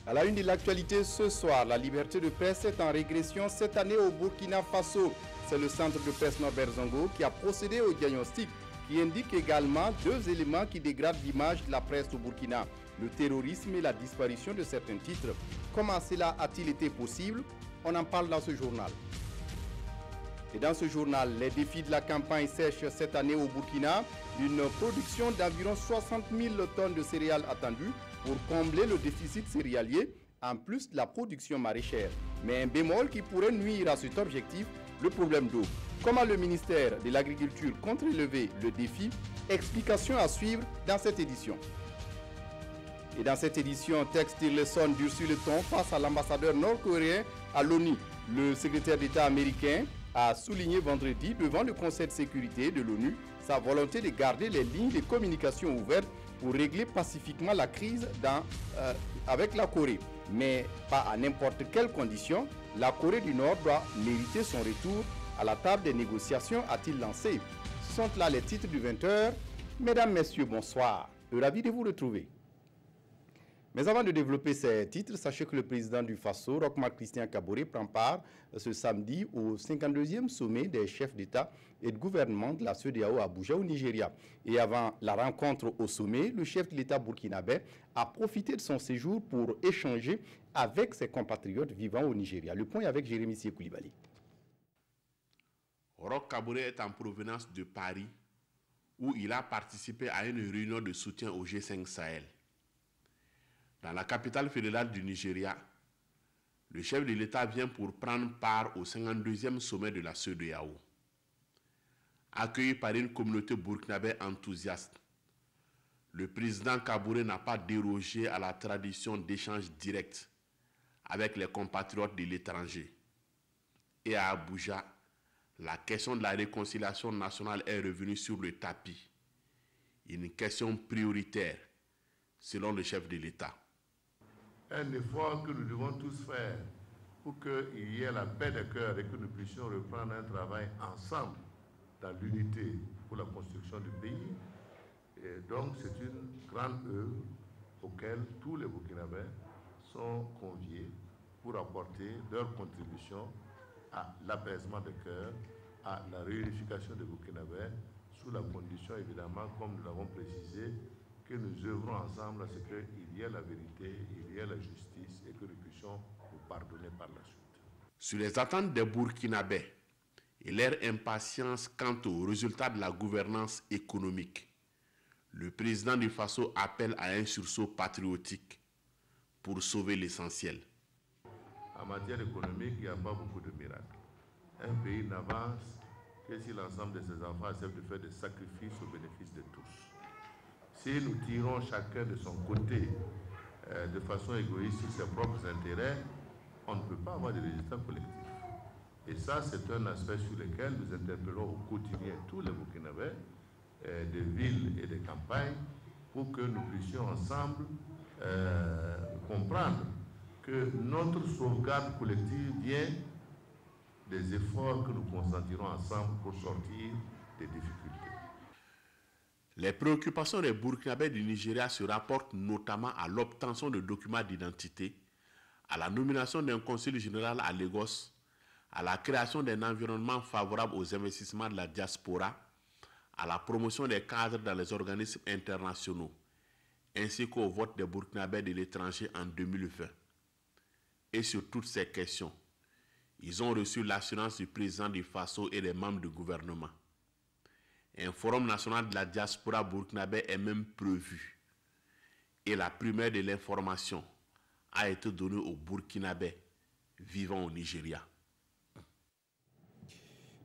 À la une de l'actualité ce soir, la liberté de presse est en régression cette année au Burkina Faso. C'est le centre de presse Norbert Zongo qui a procédé au diagnostic, qui indique également deux éléments qui dégradent l'image de la presse au Burkina, le terrorisme et la disparition de certains titres. Comment cela a-t-il été possible? On en parle dans ce journal. Et dans ce journal, les défis de la campagne sèche cette année au Burkina, une production d'environ 60 000 tonnes de céréales attendues pour combler le déficit céréalier, en plus de la production maraîchère. Mais un bémol qui pourrait nuire à cet objectif, le problème d'eau. Comment le ministère de l'Agriculture compte relever le défi? Explication à suivre dans cette édition. Et dans cette édition, texte Tillerson durcit le ton face à l'ambassadeur nord-coréen à l'ONU. Le secrétaire d'État américain a souligné vendredi devant le Conseil de sécurité de l'ONU sa volonté de garder les lignes de communication ouvertes pour régler pacifiquement la crise avec la Corée. Mais pas à n'importe quelle condition, la Corée du Nord doit mériter son retour à la table des négociations, a-t-il lancé. Ce sont là les titres du 20h. Mesdames, Messieurs, bonsoir. Ravi de vous retrouver. Mais avant de développer ces titres, sachez que le président du Faso, Roch-Marc Christian Kaboré, prend part ce samedi au 52e sommet des chefs d'État et de gouvernement de la CEDEAO à Abuja au Nigeria. Et avant la rencontre au sommet, le chef de l'État burkinabé a profité de son séjour pour échanger avec ses compatriotes vivant au Nigeria. Le point est avec Jérémy Koulibaly. Roch Kaboré est en provenance de Paris, où il a participé à une réunion de soutien au G5 Sahel. Dans la capitale fédérale du Nigeria, le chef de l'État vient pour prendre part au 52e sommet de la CEDEAO. Accueilli par une communauté burkinabé enthousiaste, le président Kaboré n'a pas dérogé à la tradition d'échange direct avec les compatriotes de l'étranger. Et à Abuja, la question de la réconciliation nationale est revenue sur le tapis. Une question prioritaire, selon le chef de l'État. Un effort que nous devons tous faire pour qu'il y ait la paix de cœur et que nous puissions reprendre un travail ensemble dans l'unité pour la construction du pays. Et donc c'est une grande œuvre auquel tous les Burkinabés sont conviés pour apporter leur contribution à l'apaisement de cœur, à la réunification des Burkinabés, sous la condition évidemment, comme nous l'avons précisé, que nous œuvrons ensemble à ce qu'il y ait la vérité, il y ait la justice et que nous puissions nous pardonner par la suite. Sur les attentes des Burkinabés et leur impatience quant aux résultats de la gouvernance économique, le président du Faso appelle à un sursaut patriotique pour sauver l'essentiel. En matière économique, il n'y a pas beaucoup de miracles. Un pays n'avance que si l'ensemble de ses enfants acceptent de faire des sacrifices au bénéfice de tous. Si nous tirons chacun de son côté de façon égoïste sur ses propres intérêts, on ne peut pas avoir de résultats collectifs. Et ça, c'est un aspect sur lequel nous interpellons au quotidien tous les Burkinabés, des villes et des campagnes, pour que nous puissions ensemble comprendre que notre sauvegarde collective vient des efforts que nous consentirons ensemble pour sortir des difficultés. Les préoccupations des Burkinabés du Nigeria se rapportent notamment à l'obtention de documents d'identité, à la nomination d'un conseiller général à Lagos, à la création d'un environnement favorable aux investissements de la diaspora, à la promotion des cadres dans les organismes internationaux, ainsi qu'au vote des Burkinabés de l'étranger en 2020. Et sur toutes ces questions, ils ont reçu l'assurance du président du Faso et des membres du gouvernement. Un forum national de la diaspora burkinabé est même prévu. Et la primeur de l'information a été donnée aux Burkinabés vivant au Nigeria.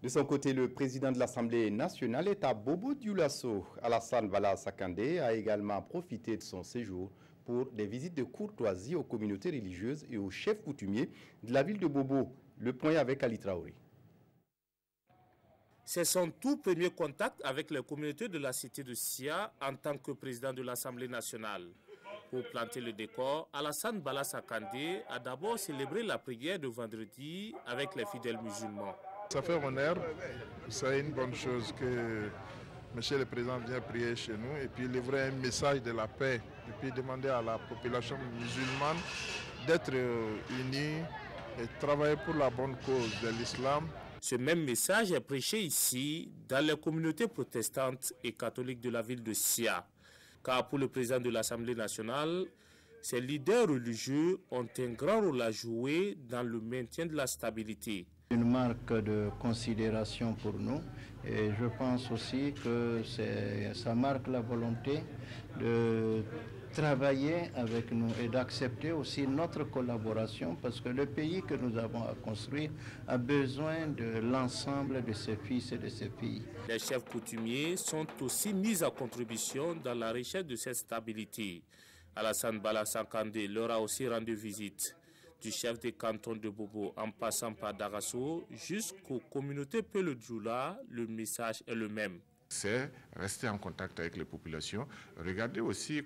De son côté, le président de l'Assemblée nationale est à Bobo Dioulasso. Alassane Bala Sakandé a également profité de son séjour pour des visites de courtoisie aux communautés religieuses et aux chefs coutumiers de la ville de Bobo. Le point avec Ali Traoré. C'est son tout premier contact avec les communautés de la cité de Sia en tant que président de l'Assemblée nationale. Pour planter le décor, Alassane Bala Sakandé a d'abord célébré la prière de vendredi avec les fidèles musulmans. Ça fait honneur, c'est une bonne chose que Monsieur le Président vient prier chez nous et puis livrer un message de la paix et puis demander à la population musulmane d'être unis et travailler pour la bonne cause de l'islam. Ce même message est prêché ici dans les communautés protestantes et catholiques de la ville de Sia. Car pour le président de l'Assemblée nationale, ces leaders religieux ont un grand rôle à jouer dans le maintien de la stabilité. Une marque de considération pour nous et je pense aussi que ça marque la volonté de travailler avec nous et d'accepter aussi notre collaboration parce que le pays que nous avons à construire a besoin de l'ensemble de ses fils et de ses filles. Les chefs coutumiers sont aussi mis à contribution dans la recherche de cette stabilité. Alassane Bala Kandé leur a aussi rendu visite. Du chef des cantons de Bobo en passant par Darasso jusqu'aux communautés Peledjoula, le message est le même. C'est rester en contact avec les populations, regarder aussi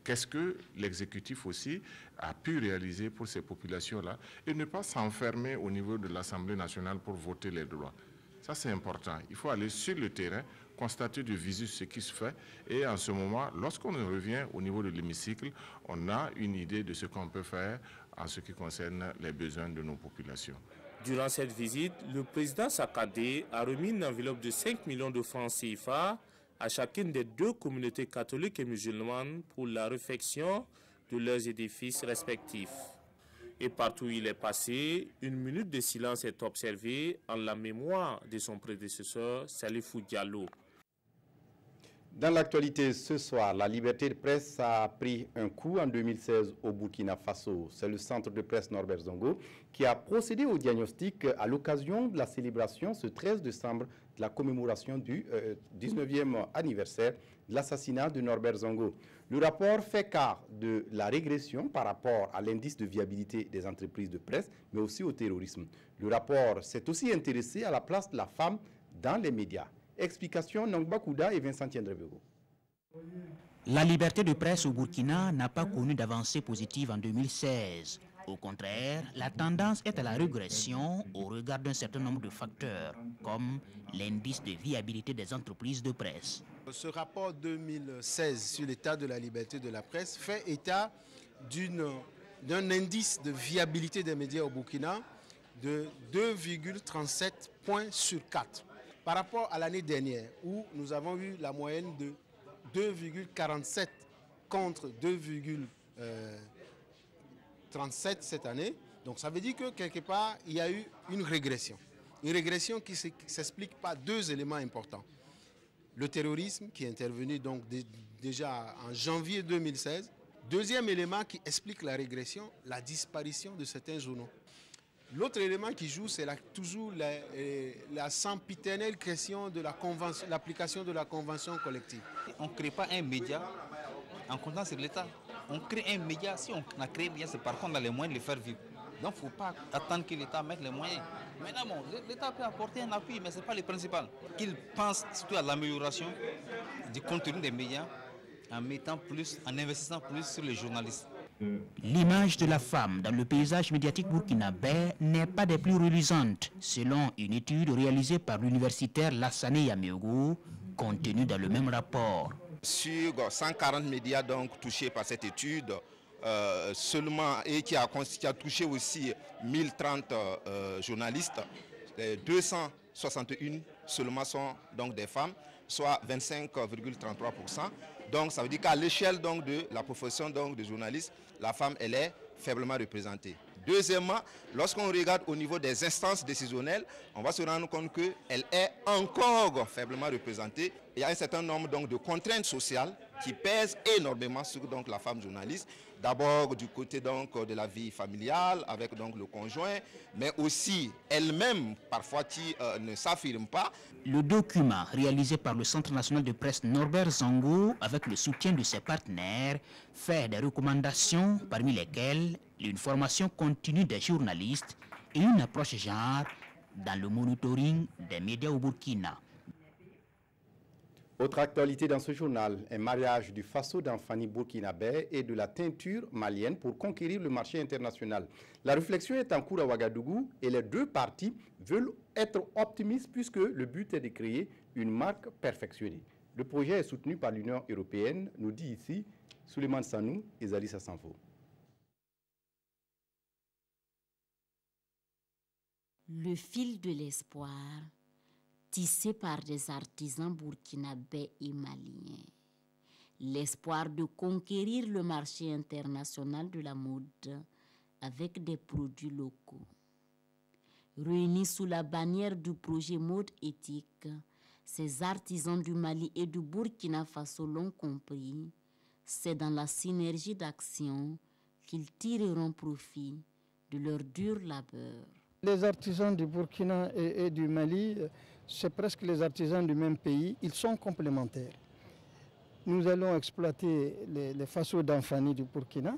qu'est-ce que l'exécutif aussi a pu réaliser pour ces populations-là et ne pas s'enfermer au niveau de l'Assemblée nationale pour voter les droits. Ça, c'est important. Il faut aller sur le terrain, constater de visu ce qui se fait et en ce moment, lorsqu'on revient au niveau de l'hémicycle, on a une idée de ce qu'on peut faire en ce qui concerne les besoins de nos populations. Durant cette visite, le président Sakandé a remis une enveloppe de 5 millions de francs CFA à chacune des deux communautés catholiques et musulmanes pour la réfection de leurs édifices respectifs. Et partout où il est passé, une minute de silence est observée en la mémoire de son prédécesseur, Salifou Diallo. Dans l'actualité ce soir, la liberté de presse a pris un coup en 2016 au Burkina Faso. C'est le centre de presse Norbert Zongo qui a procédé au diagnostic à l'occasion de la célébration ce 13 décembre de la commémoration du 19e anniversaire de l'assassinat de Norbert Zongo. Le rapport fait cas de la régression par rapport à l'indice de viabilité des entreprises de presse, mais aussi au terrorisme. Le rapport s'est aussi intéressé à la place de la femme dans les médias. Explication Nongba Kouda et Vincent Tiendrebego. La liberté de presse au Burkina n'a pas connu d'avancée positive en 2016. Au contraire, la tendance est à la régression au regard d'un certain nombre de facteurs, comme l'indice de viabilité des entreprises de presse. Ce rapport 2016 sur l'état de la liberté de la presse fait état d'un indice de viabilité des médias au Burkina de 2,37 points sur 4. Par rapport à l'année dernière, où nous avons eu la moyenne de 2,47 contre 2,37 cette année. Donc ça veut dire que quelque part, il y a eu une régression. Une régression qui s'explique par deux éléments importants. Le terrorisme qui est intervenu donc déjà en janvier 2016. Deuxième élément qui explique la régression, la disparition de certains journaux. L'autre élément qui joue, c'est toujours la sempiternelle question de l'application de la convention collective. On ne crée pas un média en comptant sur l'État. On crée un média, si on a créé un média, c'est par contre dans les moyens de le faire vivre. Donc il ne faut pas attendre que l'État mette les moyens. Maintenant, bon, l'État peut apporter un appui, mais ce n'est pas le principal. Il pense surtout à l'amélioration du contenu des médias en investissant plus sur les journalistes. L'image de la femme dans le paysage médiatique burkinabé n'est pas des plus reluisantes, selon une étude réalisée par l'universitaire Lassane Yameougou, contenue dans le même rapport. Sur 140 médias donc touchés par cette étude, seulement, et qui a touché aussi 1030 journalistes, 261 seulement sont donc des femmes, soit 25,33%. Donc ça veut dire qu'à l'échelle donc de la profession donc de journaliste, la femme elle est faiblement représentée. Deuxièmement, lorsqu'on regarde au niveau des instances décisionnelles, on va se rendre compte qu'elle est encore faiblement représentée. Il y a un certain nombre donc de contraintes sociales qui pèsent énormément sur donc la femme journaliste. D'abord du côté donc de la vie familiale avec donc le conjoint, mais aussi elle-même parfois qui ne s'affirme pas. Le document réalisé par le Centre national de presse Norbert Zongo avec le soutien de ses partenaires fait des recommandations parmi lesquelles une formation continue des journalistes et une approche genre dans le monitoring des médias au Burkina. Autre actualité dans ce journal, un mariage du faso d'Anfani burkinabé et de la teinture malienne pour conquérir le marché international. La réflexion est en cours à Ouagadougou et les deux parties veulent être optimistes puisque le but est de créer une marque perfectionnée. Le projet est soutenu par l'Union européenne, nous dit ici Souleymane Sanou et Zalissa Sanfo. Le fil de l'espoir, tissé par des artisans burkinabés et maliens. L'espoir de conquérir le marché international de la mode avec des produits locaux. Réunis sous la bannière du projet Mode Éthique, ces artisans du Mali et du Burkina Faso l'ont compris, c'est dans la synergie d'action qu'ils tireront profit de leur dur labeur. Les artisans du Burkina et du Mali, c'est presque les artisans du même pays, ils sont complémentaires. Nous allons exploiter les faso d'Anfani du Burkina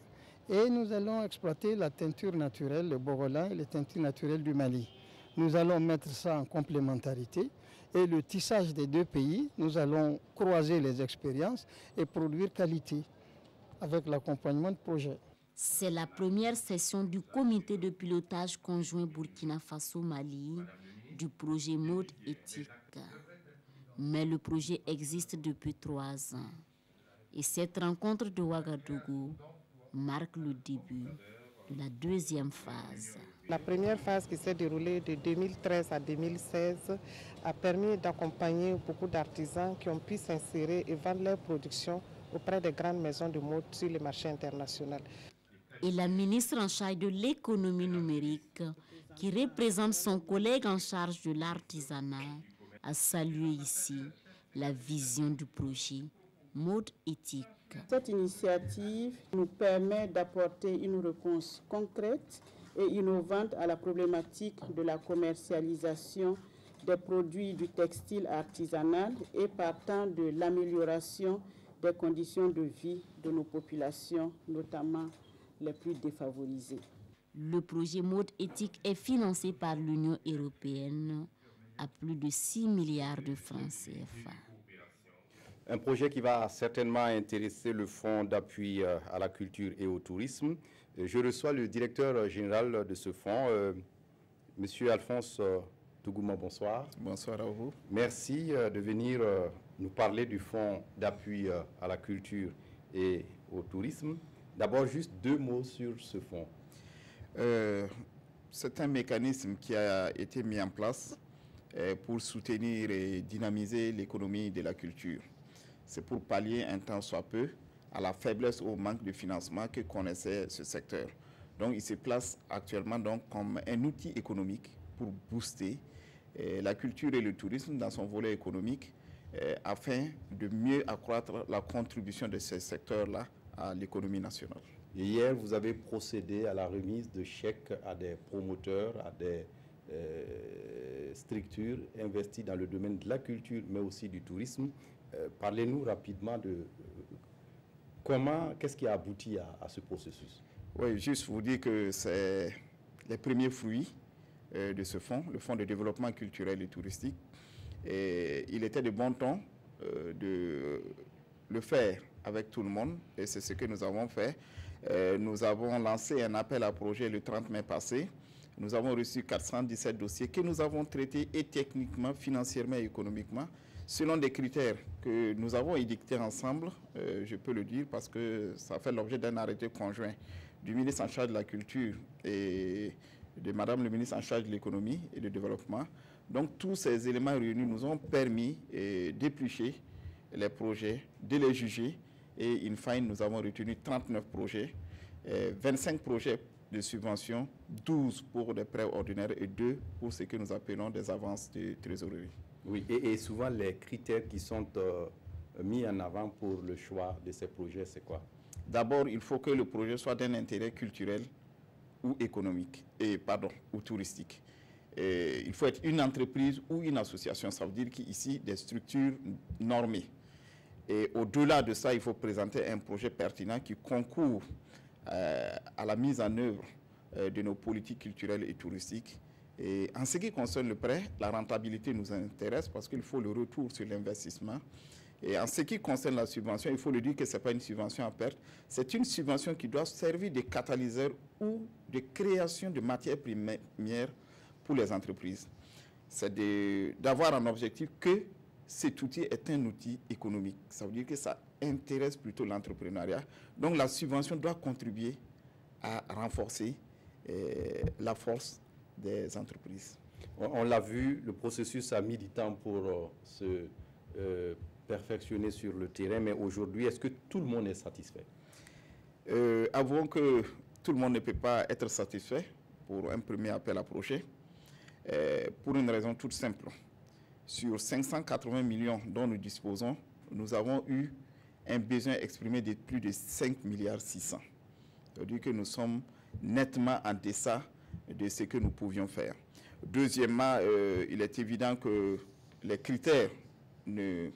et nous allons exploiter la teinture naturelle, le Borolan et les teintures naturelles du Mali. Nous allons mettre ça en complémentarité et le tissage des deux pays, nous allons croiser les expériences et produire qualité avec l'accompagnement de projets. C'est la première session du comité de pilotage conjoint Burkina Faso-Mali du projet Mode Éthique. Mais le projet existe depuis 3 ans. Et cette rencontre de Ouagadougou marque le début de la deuxième phase. La première phase qui s'est déroulée de 2013 à 2016 a permis d'accompagner beaucoup d'artisans qui ont pu s'insérer et vendre leur production auprès des grandes maisons de mode sur le marché international. Et la ministre en charge de l'économie numérique, qui représente son collègue en charge de l'artisanat, a salué ici la vision du projet Mode Éthique. Cette initiative nous permet d'apporter une réponse concrète et innovante à la problématique de la commercialisation des produits du textile artisanal et partant de l'amélioration des conditions de vie de nos populations, notamment les plus défavorisées. Le projet Mode Éthique est financé par l'Union européenne à plus de 6 milliards de francs CFA. Un projet qui va certainement intéresser le Fonds d'appui à la culture et au tourisme. Je reçois le directeur général de ce fonds, M. Alphonse Tougouma, bonsoir. Bonsoir à vous. Merci de venir nous parler du Fonds d'appui à la culture et au tourisme. D'abord, juste 2 mots sur ce fonds. C'est un mécanisme qui a été mis en place pour soutenir et dynamiser l'économie de la culture. C'est pour pallier un tant soit peu à la faiblesse ou au manque de financement que connaissait ce secteur. Donc, il se place actuellement donc comme un outil économique pour booster la culture et le tourisme dans son volet économique afin de mieux accroître la contribution de ces secteurs-là à l'économie nationale. Et hier, vous avez procédé à la remise de chèques à des promoteurs, à des structures investies dans le domaine de la culture, mais aussi du tourisme. Parlez-nous rapidement de qu'est-ce qui a abouti à ce processus. Oui, juste vous dire que c'est les premiers fruits de ce fonds, le Fonds de développement culturel et touristique. Et il était de bon ton de le faire avec tout le monde, et c'est ce que nous avons fait. Nous avons lancé un appel à projet le 30 mai passé. Nous avons reçu 417 dossiers que nous avons traités et techniquement, financièrement et économiquement, selon des critères que nous avons édictés ensemble, je peux le dire, parce que ça fait l'objet d'un arrêté conjoint du ministre en charge de la culture et de Madame le ministre en charge de l'économie et du développement. Donc tous ces éléments réunis nous ont permis d'éplucher les projets, de les juger, et in fine, nous avons retenu 39 projets, 25 projets de subvention, 12 pour des prêts ordinaires et 2 pour ce que nous appelons des avances de trésorerie. Oui, et souvent les critères qui sont mis en avant pour le choix de ces projets, c'est quoi? D'abord, il faut que le projet soit d'un intérêt culturel ou économique, ou touristique. Et il faut être une entreprise ou une association, ça veut dire qu'ici, des structures normées. Et au-delà de ça, il faut présenter un projet pertinent qui concourt à la mise en œuvre de nos politiques culturelles et touristiques. Et en ce qui concerne le prêt, la rentabilité nous intéresse parce qu'il faut le retour sur l'investissement. Et en ce qui concerne la subvention, il faut le dire que ce n'est pas une subvention à perte, c'est une subvention qui doit servir de catalyseur ou de création de matières premières pour les entreprises. C'est d'avoir un objectif que cet outil est un outil économique. Ça veut dire que ça intéresse plutôt l'entrepreneuriat. Donc la subvention doit contribuer à renforcer la force des entreprises. On l'a vu, le processus a mis du temps pour se perfectionner sur le terrain, mais aujourd'hui, est-ce que tout le monde est satisfait? Avouons que tout le monde ne peut pas être satisfait pour un premier appel à projet, pour une raison toute simple. Sur 580 millions dont nous disposons, nous avons eu un besoin exprimé de plus de 5 milliards 600. C'est-à-dire que nous sommes nettement en deçà de ce que nous pouvions faire. Deuxièmement, il est évident que les critères ne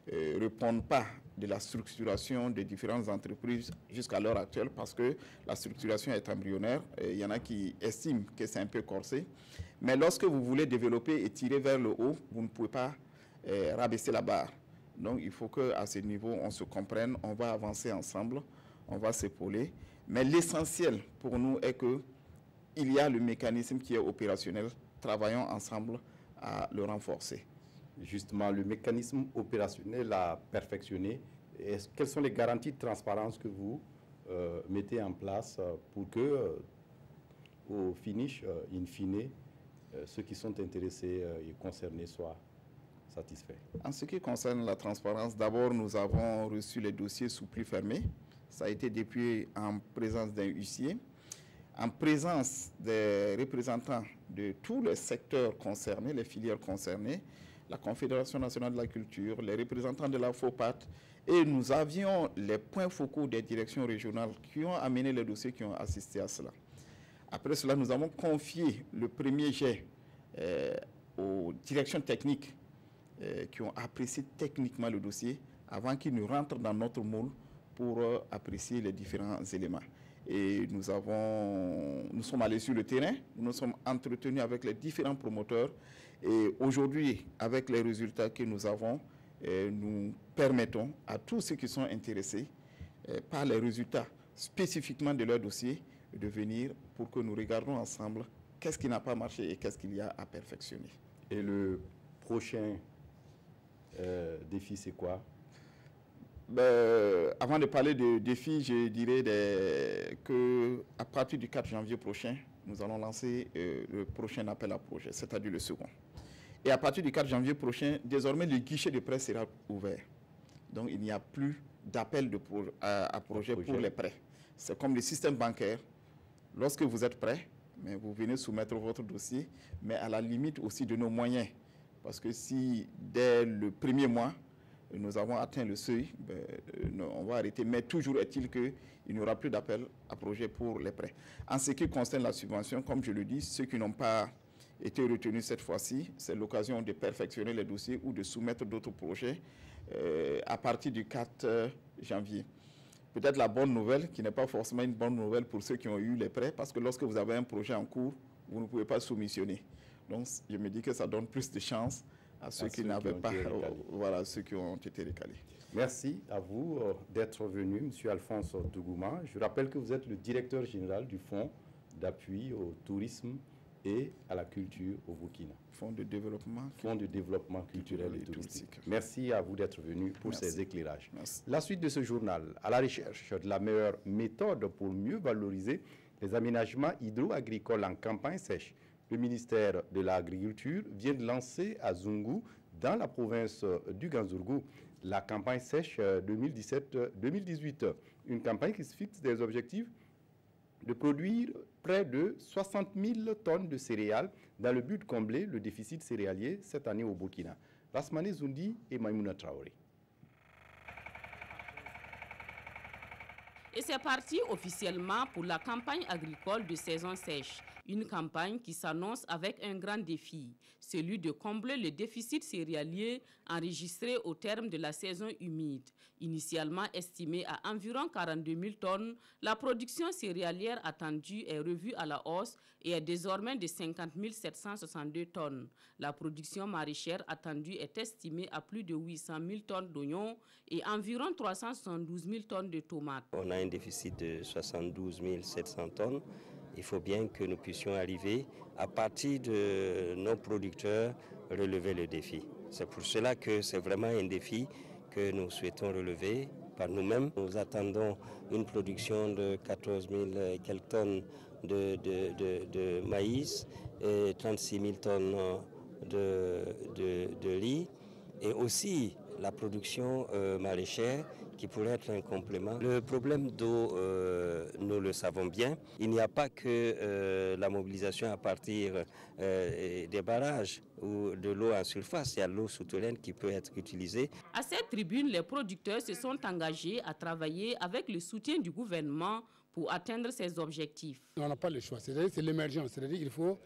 répondent pas de la structuration des différentes entreprises jusqu'à l'heure actuelle parce que la structuration est embryonnaire. Il y en a qui estiment que c'est un peu corsé. Mais lorsque vous voulez développer et tirer vers le haut, vous ne pouvez pas rabaisser la barre. Donc il faut qu'à ce niveau, on se comprenne, on va avancer ensemble, on va s'épauler. Mais l'essentiel pour nous est qu'il y a le mécanisme qui est opérationnel. Travaillons ensemble à le renforcer. Justement, le mécanisme opérationnel à perfectionner, quelles sont les garanties de transparence que vous mettez en place pour que, au finish, in fine, ceux qui sont intéressés et concernés soient satisfaits? En ce qui concerne la transparence, d'abord, nous avons reçu les dossiers sous pli fermé. Ça a été depuis en présence d'un huissier, en présence des représentants de tous les secteurs concernés, les filières concernées, la Confédération nationale de la culture, les représentants de la FOPAT, et nous avions les points focaux des directions régionales qui ont amené les dossiers, qui ont assisté à cela. Après cela, nous avons confié le premier jet aux directions techniques qui ont apprécié techniquement le dossier avant qu'il ne rentre dans notre moule pour apprécier les différents éléments. Et nous sommes allés sur le terrain, nous nous sommes entretenus avec les différents promoteurs et aujourd'hui, avec les résultats que nous avons, nous permettons à tous ceux qui sont intéressés par les résultats spécifiquement de leur dossier de venir pour que nous regardions ensemble qu'est-ce qui n'a pas marché et qu'est-ce qu'il y a à perfectionner. Et le prochain défi, c'est quoi? Avant de parler de défis, je dirais qu'à partir du 4 janvier prochain, nous allons lancer le prochain appel à projet, c'est-à-dire le second. Et à partir du 4 janvier prochain, désormais, le guichet de prêt sera ouvert. Donc, il n'y a plus d'appel à projet pour les prêts. C'est comme le système bancaire. Lorsque vous êtes prêt, mais vous venez soumettre votre dossier, mais à la limite aussi de nos moyens. Parce que si, dès le premier mois, nous avons atteint le seuil, on va arrêter. Mais toujours est-il qu'il n'y aura plus d'appel à projet pour les prêts. En ce qui concerne la subvention, comme je le dis, ceux qui n'ont pas été retenus cette fois-ci, c'est l'occasion de perfectionner les dossiers ou de soumettre d'autres projets à partir du 4 janvier. Peut-être la bonne nouvelle, qui n'est pas forcément une bonne nouvelle pour ceux qui ont eu les prêts, parce que lorsque vous avez un projet en cours, vous ne pouvez pas soumissionner. Donc, je me dis que ça donne plus de chance à ceux qui n'avaient pas, voilà, ceux qui ont été recalés. Merci à vous d'être venu, M. Alphonse Dougouma. Je rappelle que vous êtes le directeur général du Fonds d'appui au tourisme et à la culture au Burkina. Fonds de développement culturel et touristique. Merci à vous d'être venu pour ces éclairages. Merci. La suite de ce journal, à la recherche de la meilleure méthode pour mieux valoriser les aménagements hydro-agricoles en campagne sèche. Le ministère de l'Agriculture vient de lancer à Zungu, dans la province du Ganzourgou, la campagne sèche 2017-2018. Une campagne qui se fixe des objectifs de produire près de 60 000 tonnes de céréales dans le but de combler le déficit céréalier cette année au Burkina. Rasmane Zoundi et Maïmouna Traoré. Et c'est parti officiellement pour la campagne agricole de saison sèche. Une campagne qui s'annonce avec un grand défi, celui de combler le déficit céréalier enregistré au terme de la saison humide. Initialement estimée à environ 42 000 tonnes, la production céréalière attendue est revue à la hausse et est désormais de 50 762 tonnes. La production maraîchère attendue est estimée à plus de 800 000 tonnes d'oignons et environ 372 000 tonnes de tomates. On a un déficit de 72 700 tonnes. Il faut bien que nous puissions arriver, à partir de nos producteurs, relever le défi. C'est pour cela que c'est vraiment un défi que nous souhaitons relever par nous-mêmes. Nous attendons une production de 14 000 et quelques tonnes de maïs et 36 000 tonnes de riz, et aussi la production maraîchère qui pourrait être un complément. Le problème d'eau, nous le savons bien. Il n'y a pas que la mobilisation à partir des barrages ou de l'eau en surface. Il y a l'eau souterraine qui peut être utilisée. À cette tribune, les producteurs se sont engagés à travailler avec le soutien du gouvernement pour atteindre ces objectifs. On n'a pas le choix, c'est l'émergence, c'est-à-dire qu'il faut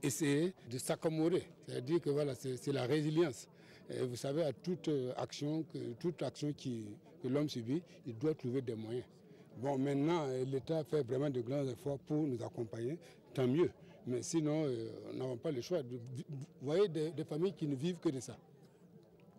essayer de s'accommoder, c'est-à-dire que voilà, c'est la résilience. Et vous savez, à toute action que l'homme subit, il doit trouver des moyens. Bon, maintenant, l'État fait vraiment de grands efforts pour nous accompagner, tant mieux. Mais sinon, nous n'avons pas le choix. Vous voyez des familles qui ne vivent que de ça.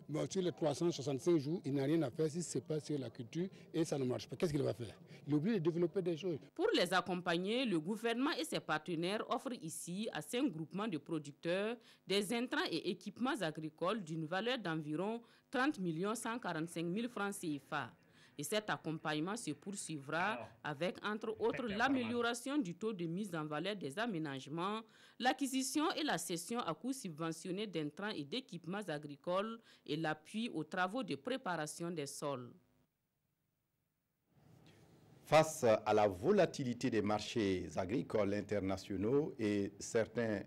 Bon, sur les 365 jours, il n'a rien à faire si ce n'est pas sur la culture et ça ne marche pas. Qu'est-ce qu'il va faire? Il oublie de développer des choses. Pour les accompagner, le gouvernement et ses partenaires offrent ici à 5 groupements de producteurs des intrants et équipements agricoles d'une valeur d'environ 30 145 000 francs CFA. Et cet accompagnement se poursuivra avec, entre autres, l'amélioration du taux de mise en valeur des aménagements, l'acquisition et la cession à coût subventionné d'intrants et d'équipements agricoles et l'appui aux travaux de préparation des sols. Face à la volatilité des marchés agricoles internationaux et certaines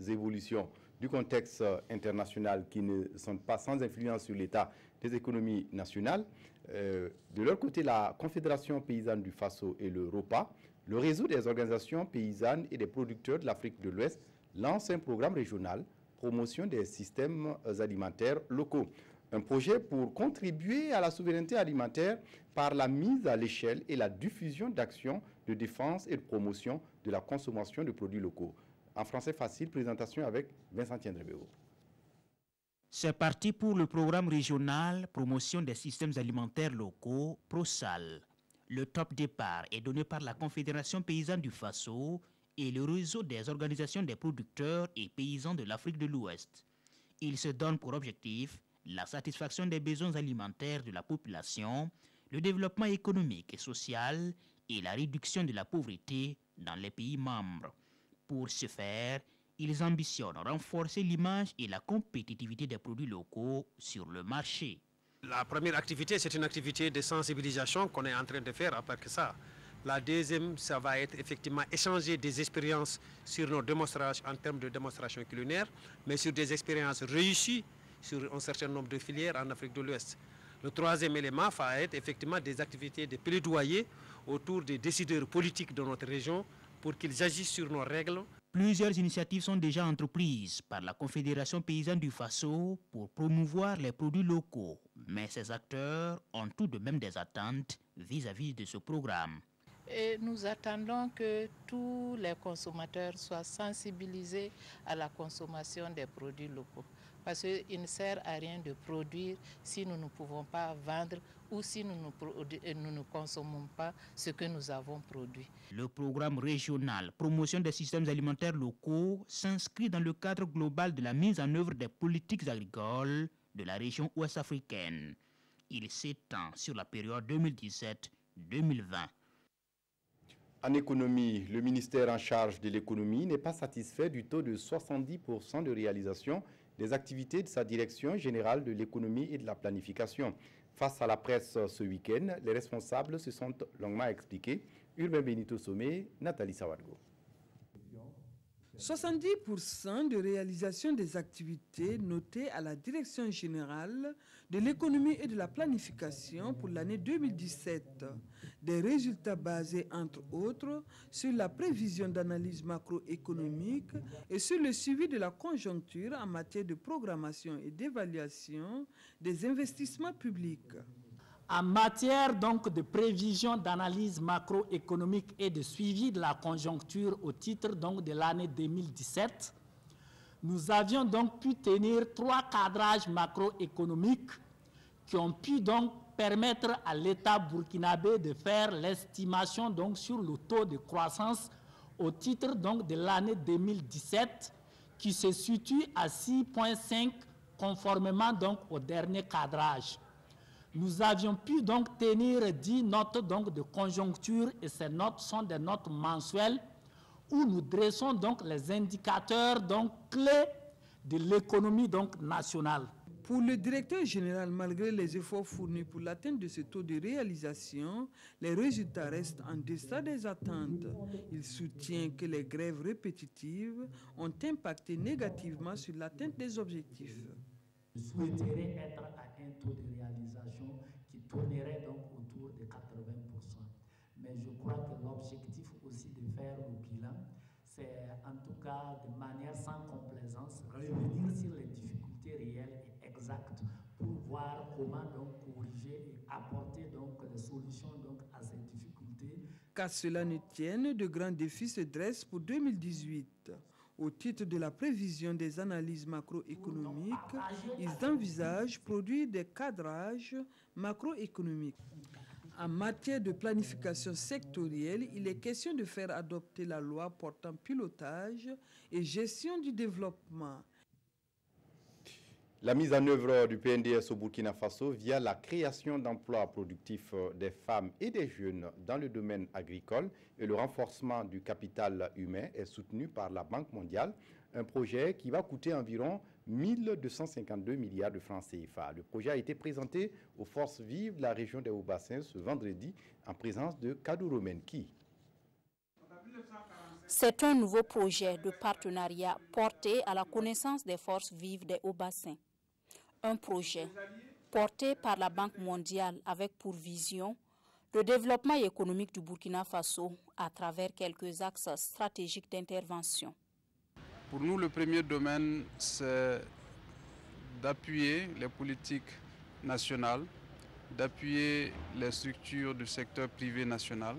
évolutions du contexte international qui ne sont pas sans influence sur l'état des économies nationales, de leur côté, la Confédération paysanne du Faso et le ROPA, le réseau des organisations paysannes et des producteurs de l'Afrique de l'Ouest, lance un programme régional promotion des systèmes alimentaires locaux. Un projet pour contribuer à la souveraineté alimentaire par la mise à l'échelle et la diffusion d'actions de défense et de promotion de la consommation de produits locaux. En français facile, présentation avec Vincent Tiendrebeo. C'est parti pour le programme régional Promotion des systèmes alimentaires locaux, PROSAL. Le top départ est donné par la Confédération paysanne du Faso et le réseau des organisations des producteurs et paysans de l'Afrique de l'Ouest. Il se donne pour objectif la satisfaction des besoins alimentaires de la population, le développement économique et social et la réduction de la pauvreté dans les pays membres. Pour ce faire, ils ambitionnent renforcer l'image et la compétitivité des produits locaux sur le marché. La première activité, c'est une activité de sensibilisation qu'on est en train de faire après que ça. La deuxième, ça va être effectivement échanger des expériences sur nos démonstrations en termes de démonstration culinaire, mais sur des expériences réussies sur un certain nombre de filières en Afrique de l'Ouest. Le troisième élément va être effectivement des activités de plaidoyer autour des décideurs politiques de notre région pour qu'ils agissent sur nos règles. Plusieurs initiatives sont déjà entreprises par la Confédération paysanne du Faso pour promouvoir les produits locaux, mais ces acteurs ont tout de même des attentes vis-à-vis de ce programme. Et nous attendons que tous les consommateurs soient sensibilisés à la consommation des produits locaux. Parce qu'il ne sert à rien de produire si nous ne pouvons pas vendre ou si nous ne consommons pas ce que nous avons produit. Le programme régional Promotion des systèmes alimentaires locaux s'inscrit dans le cadre global de la mise en œuvre des politiques agricoles de la région ouest africaine. Il s'étend sur la période 2017-2020. En économie, le ministère en charge de l'économie n'est pas satisfait du taux de 70% de réalisation des activités de sa direction générale de l'économie et de la planification. Face à la presse ce week-end, les responsables se sont longuement expliqués. Urbain Benito Somé, Nathalie Sawadgo. 70% de réalisation des activités notées à la Direction générale de l'économie et de la planification pour l'année 2017. Des résultats basés, entre autres, sur la prévision d'analyse macroéconomique et sur le suivi de la conjoncture en matière de programmation et d'évaluation des investissements publics. En matière donc de prévision d'analyse macroéconomique et de suivi de la conjoncture au titre donc de l'année 2017, nous avions donc pu tenir 3 cadrages macroéconomiques qui ont pu donc permettre à l'État burkinabé de faire l'estimation donc sur le taux de croissance au titre donc de l'année 2017 qui se situe à 6,5 conformément donc au dernier cadrage. Nous avions pu donc tenir 10 notes donc de conjoncture et ces notes sont des notes mensuelles où nous dressons donc les indicateurs donc clés de l'économie donc nationale. Pour le directeur général, malgré les efforts fournis pour l'atteinte de ce taux de réalisation, les résultats restent en deçà des attentes. Il soutient que les grèves répétitives ont impacté négativement sur l'atteinte des objectifs. Je souhaiterais être à un taux de réalisation qui tournerait donc autour de 80%. Mais je crois que l'objectif aussi de faire le bilan, c'est en tout cas de manière sans complaisance, revenir sur les difficultés réelles et exactes pour voir comment donc corriger et apporter donc des solutions donc à ces difficultés. Qu'à cela ne tienne, de grands défis se dressent pour 2018. Au titre de la prévision des analyses macroéconomiques, ils envisagent produire des cadrages macroéconomiques. En matière de planification sectorielle, il est question de faire adopter la loi portant pilotage et gestion du développement. La mise en œuvre du PNDS au Burkina Faso via la création d'emplois productifs des femmes et des jeunes dans le domaine agricole et le renforcement du capital humain est soutenu par la Banque mondiale, un projet qui va coûter environ 1252 milliards de francs CFA. Le projet a été présenté aux forces vives de la région des Hauts-Bassins ce vendredi en présence de Kadouro Menki. C'est un nouveau projet de partenariat porté à la connaissance des forces vives des Hauts-Bassins. Un projet porté par la Banque mondiale avec pour vision le développement économique du Burkina Faso à travers quelques axes stratégiques d'intervention. Pour nous, le premier domaine, c'est d'appuyer les politiques nationales, d'appuyer les structures du secteur privé national,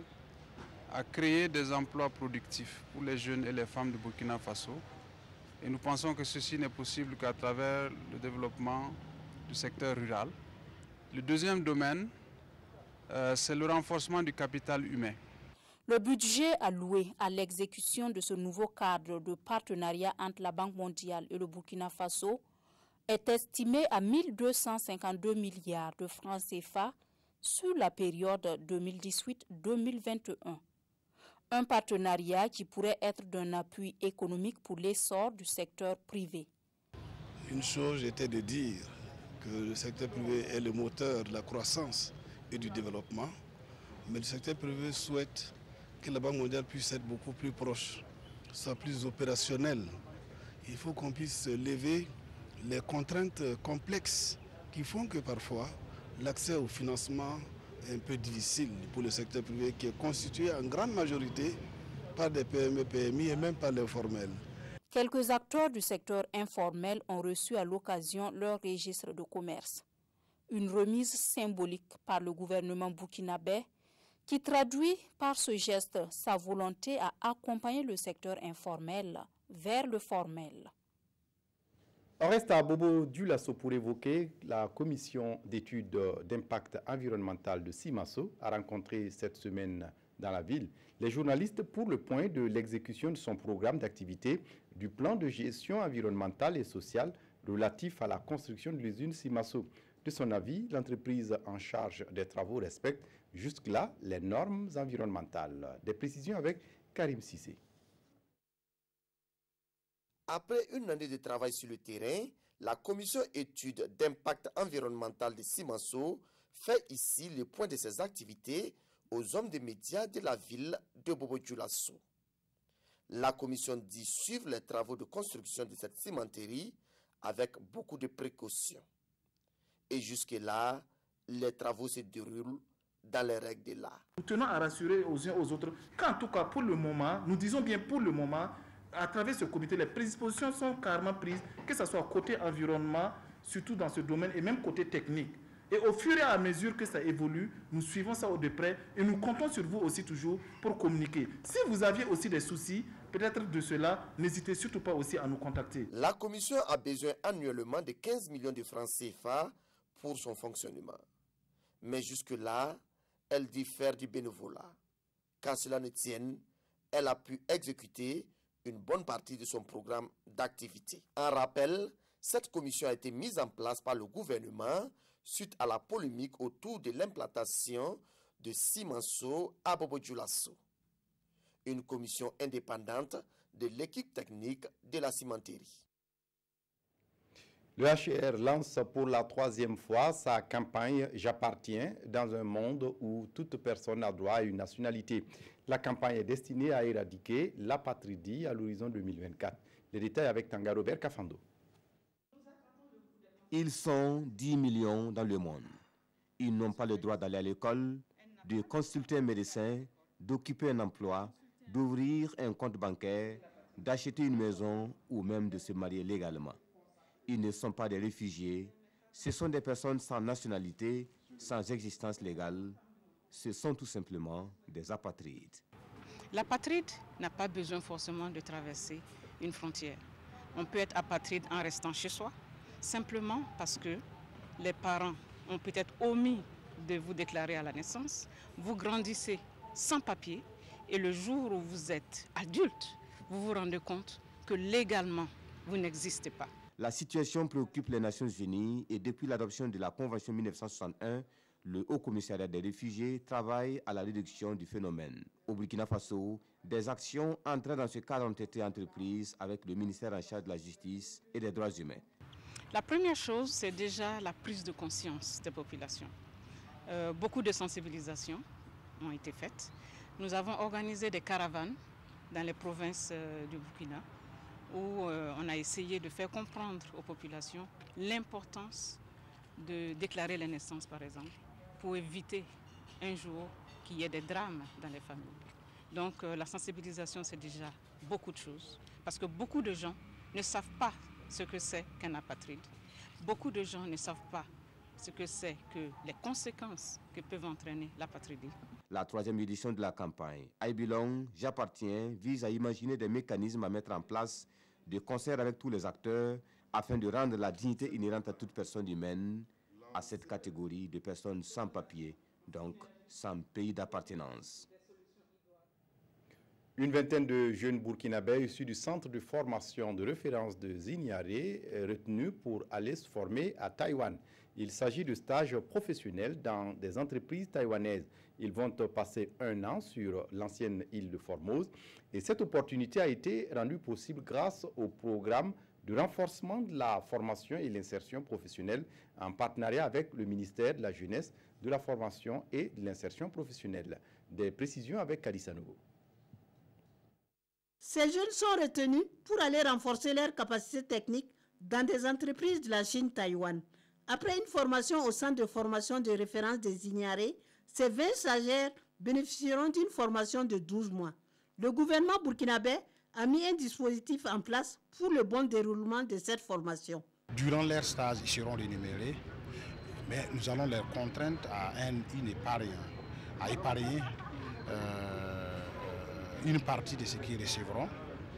à créer des emplois productifs pour les jeunes et les femmes du Burkina Faso. Et nous pensons que ceci n'est possible qu'à travers le développement du secteur rural. Le deuxième domaine, c'est le renforcement du capital humain. Le budget alloué à l'exécution de ce nouveau cadre de partenariat entre la Banque mondiale et le Burkina Faso est estimé à 1252 milliards de francs CFA sur la période 2018-2021. Un partenariat qui pourrait être d'un appui économique pour l'essor du secteur privé. Une chose était de dire que le secteur privé est le moteur de la croissance et du développement, mais le secteur privé souhaite que la Banque mondiale puisse être beaucoup plus proche, soit plus opérationnelle. Il faut qu'on puisse lever les contraintes complexes qui font que parfois l'accès au financement est un peu difficile pour le secteur privé qui est constitué en grande majorité par des PME, PMI et même par l'informel. Quelques acteurs du secteur informel ont reçu à l'occasion leur registre de commerce. Une remise symbolique par le gouvernement burkinabé qui traduit par ce geste sa volonté à accompagner le secteur informel vers le formel. On reste à Bobo Dioulasso pour évoquer la commission d'études d'impact environnemental de Simasso a rencontré cette semaine dans la ville les journalistes pour le point de l'exécution de son programme d'activité du plan de gestion environnementale et sociale relatif à la construction de l'usine Simasso. De son avis, l'entreprise en charge des travaux respecte jusque-là les normes environnementales. Des précisions avec Karim Sissé. Après une année de travail sur le terrain, la commission études d'impact environnemental de Simasso fait ici le point de ses activités aux hommes des médias de la ville de Bobo Dioulasso. La commission dit suivre les travaux de construction de cette cimenterie avec beaucoup de précautions. Et jusque-là, les travaux se déroulent dans les règles de l'art. Nous tenons à rassurer aux uns aux autres qu'en tout cas pour le moment, nous disons bien pour le moment, à travers ce comité, les prédispositions sont carrément prises, que ce soit côté environnement, surtout dans ce domaine, et même côté technique. Et au fur et à mesure que ça évolue, nous suivons ça de près et nous comptons sur vous aussi toujours pour communiquer. Si vous aviez aussi des soucis, peut-être de cela, n'hésitez surtout pas aussi à nous contacter. La commission a besoin annuellement de 15 millions de francs CFA pour son fonctionnement. Mais jusque-là, elle dit faire du bénévolat. Quand cela ne tienne, elle a pu exécuter une bonne partie de son programme d'activité. En rappel, cette commission a été mise en place par le gouvernement suite à la polémique autour de l'implantation de Simasso à Bobo Dioulasso. une commission indépendante de l'équipe technique de la cimenterie. Le HCR lance pour la 3e fois sa campagne « J'appartiens » dans un monde où toute personne a droit à une nationalité. La campagne est destinée à éradiquer l'apatridie à l'horizon 2024. Les détails avec Tanga Robert Kafando. Ils sont 10 millions dans le monde. Ils n'ont pas le droit d'aller à l'école, de consulter un médecin, d'occuper un emploi, d'ouvrir un compte bancaire, d'acheter une maison ou même de se marier légalement. Ils ne sont pas des réfugiés, ce sont des personnes sans nationalité, sans existence légale. Ce sont tout simplement des apatrides. L'apatride n'a pas besoin forcément de traverser une frontière. On peut être apatride en restant chez soi, simplement parce que les parents ont peut-être omis de vous déclarer à la naissance, vous grandissez sans papier et le jour où vous êtes adulte, vous vous rendez compte que légalement, vous n'existez pas. La situation préoccupe les Nations Unies et depuis l'adoption de la Convention 1961, le Haut Commissariat des réfugiés travaille à la réduction du phénomène. Au Burkina Faso, des actions entrées dans ce cadre ont été entreprises avec le ministère en charge de la Justice et des Droits humains. La première chose, c'est déjà la prise de conscience des populations. Beaucoup de sensibilisations ont été faites. Nous avons organisé des caravanes dans les provinces du Burkina où on a essayé de faire comprendre aux populations l'importance de déclarer les naissances, par exemple, pour éviter un jour qu'il y ait des drames dans les familles. Donc la sensibilisation, c'est déjà beaucoup de choses, parce que beaucoup de gens ne savent pas ce que c'est qu'un apatride. Beaucoup de gens ne savent pas ce que c'est que les conséquences que peuvent entraîner l'apatridie. La 3e édition de la campagne « I Belong, J'appartiens » vise à imaginer des mécanismes à mettre en place de concert avec tous les acteurs afin de rendre la dignité inhérente à toute personne humaine à cette catégorie de personnes sans papier, donc sans pays d'appartenance. Une vingtaine de jeunes burkinabés issus du centre de formation de référence de Zignaré retenus pour aller se former à Taïwan. Il s'agit de stages professionnels dans des entreprises taïwanaises. Ils vont passer 1 an sur l'ancienne île de Formose et cette opportunité a été rendue possible grâce au programme de renforcement de la formation et l'insertion professionnelle en partenariat avec le ministère de la Jeunesse, de la Formation et de l'Insertion professionnelle. Des précisions avec Kalissa Nogo. Ces jeunes sont retenus pour aller renforcer leurs capacités techniques dans des entreprises de la Chine-Taïwan. Après une formation au centre de formation de référence des Ignarés, ces 20 stagiaires bénéficieront d'une formation de 12 mois. Le gouvernement burkinabé a mis un dispositif en place pour le bon déroulement de cette formation. Durant leur stage, ils seront rémunérés, mais nous allons les contraindre à une épargne, à épargner une partie de ce qu'ils recevront,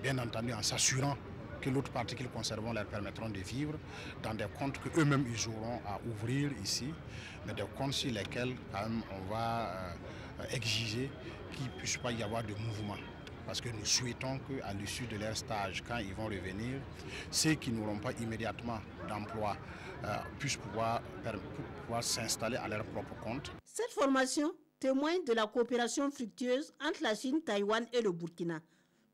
bien entendu en s'assurant que l'autre partie qu'ils conserveront leur permettront de vivre dans des comptes qu'eux-mêmes ils auront à ouvrir ici, mais des comptes sur lesquels quand même, on va exiger qu'il ne puisse pas y avoir de mouvement. Parce que nous souhaitons qu'à l'issue de leur stage, quand ils vont revenir, ceux qui n'auront pas immédiatement d'emploi puissent pouvoir s'installer à leur propre compte. Cette formation témoigne de la coopération fructueuse entre la Chine, Taïwan et le Burkina.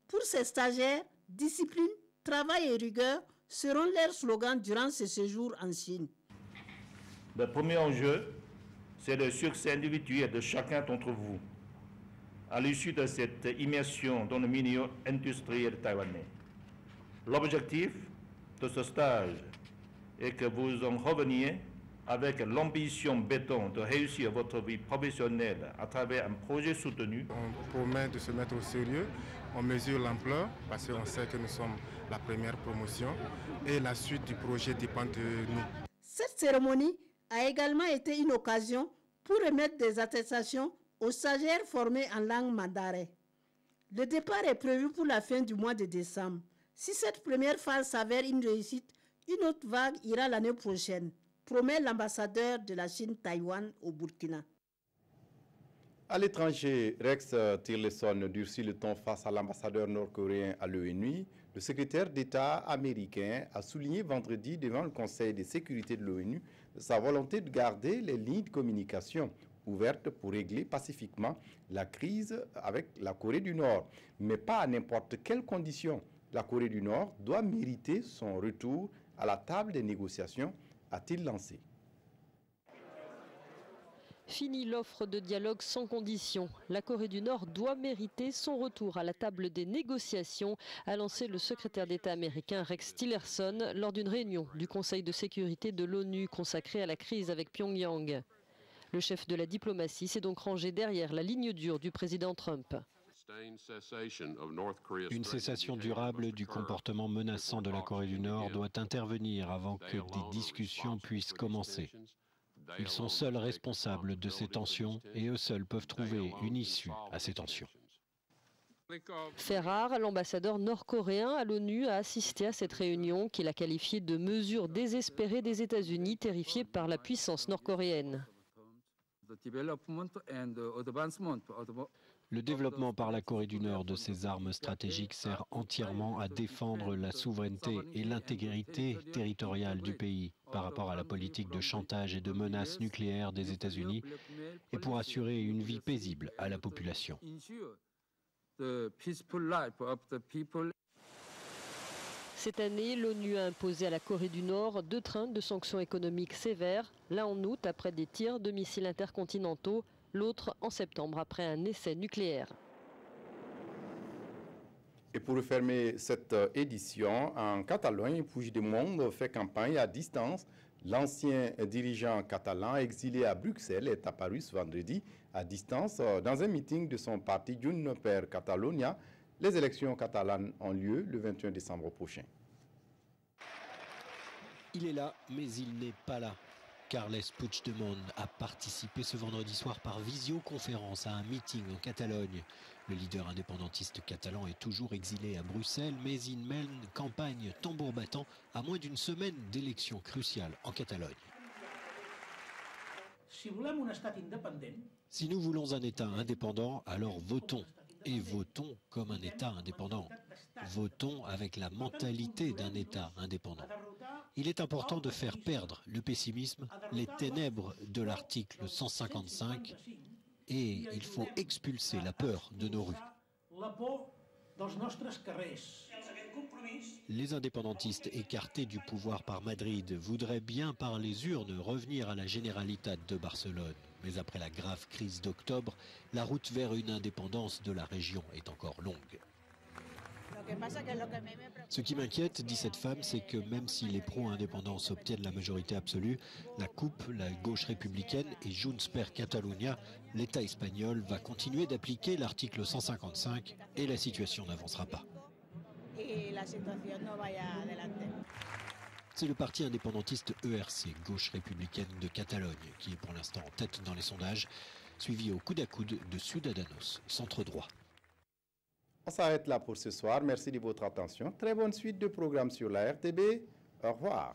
Pour ces stagiaires, discipline, travail et rigueur seront leurs slogans durant ce séjour en Chine. Le premier enjeu, c'est le succès individuel de chacun d'entre vous à l'issue de cette immersion dans le milieu industriel taïwanais. L'objectif de ce stage est que vous en reveniez avec l'ambition béton de réussir votre vie professionnelle à travers un projet soutenu. On promet de se mettre au sérieux, on mesure l'ampleur parce qu'on sait que nous sommes la première promotion et la suite du projet dépend de nous. Cette cérémonie a également été une occasion pour remettre des attestations aux stagiaires formés en langue mandarin. Le départ est prévu pour la fin du mois de décembre. Si cette première phase s'avère une réussite, une autre vague ira l'année prochaine, promet l'ambassadeur de la Chine-Taïwan au Burkina. À l'étranger, Rex Tillerson durcit le ton face à l'ambassadeur nord-coréen à l'ONU. Le secrétaire d'État américain a souligné vendredi devant le Conseil de sécurité de l'ONU sa volonté de garder les lignes de communication ouverte pour régler pacifiquement la crise avec la Corée du Nord, mais pas à n'importe quelles conditions. La Corée du Nord doit mériter son retour à la table des négociations, a-t-il lancé. Fini l'offre de dialogue sans condition. La Corée du Nord doit mériter son retour à la table des négociations, a lancé le secrétaire d'État américain Rex Tillerson lors d'une réunion du Conseil de sécurité de l'ONU consacrée à la crise avec Pyongyang. Le chef de la diplomatie s'est donc rangé derrière la ligne dure du président Trump. Une cessation durable du comportement menaçant de la Corée du Nord doit intervenir avant que des discussions puissent commencer. Ils sont seuls responsables de ces tensions et eux seuls peuvent trouver une issue à ces tensions. Fait rare, l'ambassadeur nord-coréen à l'ONU a assisté à cette réunion qu'il a qualifiée de mesure désespérée des États-Unis, terrifiés par la puissance nord-coréenne. Le développement par la Corée du Nord de ses armes stratégiques sert entièrement à défendre la souveraineté et l'intégrité territoriale du pays par rapport à la politique de chantage et de menaces nucléaires des États-Unis et pour assurer une vie paisible à la population. Cette année, l'ONU a imposé à la Corée du Nord 2 trains de sanctions économiques sévères, l'un en août après des tirs de missiles intercontinentaux, l'autre en septembre après un essai nucléaire. Et pour refermer cette édition, en Catalogne, Puigdemont fait campagne à distance. L'ancien dirigeant catalan exilé à Bruxelles est apparu ce vendredi à distance dans un meeting de son parti Junts per Catalunya. Les élections catalanes ont lieu le 21 décembre prochain. Il est là, mais il n'est pas là. Carles Puigdemont a participé ce vendredi soir par visioconférence à un meeting en Catalogne. Le leader indépendantiste catalan est toujours exilé à Bruxelles, mais il mène campagne tambour battant à moins d'une semaine d'élections cruciales en Catalogne. Si nous voulons un État indépendant, alors votons. Et votons comme un État indépendant. Votons avec la mentalité d'un État indépendant. Il est important de faire perdre le pessimisme, les ténèbres de l'article 155 et il faut expulser la peur de nos rues. Les indépendantistes écartés du pouvoir par Madrid voudraient bien par les urnes revenir à la Generalitat de Barcelone. Mais après la grave crise d'octobre, la route vers une indépendance de la région est encore longue. Ce qui m'inquiète, dit cette femme, c'est que même si les pro-indépendance obtiennent la majorité absolue, la CUP, la gauche républicaine et Junts per Catalunya, l'État espagnol va continuer d'appliquer l'article 155 et la situation n'avancera pas. C'est le parti indépendantiste ERC, gauche républicaine de Catalogne, qui est pour l'instant en tête dans les sondages, suivi au coude à coude de Ciudadanos, centre droit. On s'arrête là pour ce soir. Merci de votre attention. Très bonne suite de programmes sur la RTB. Au revoir.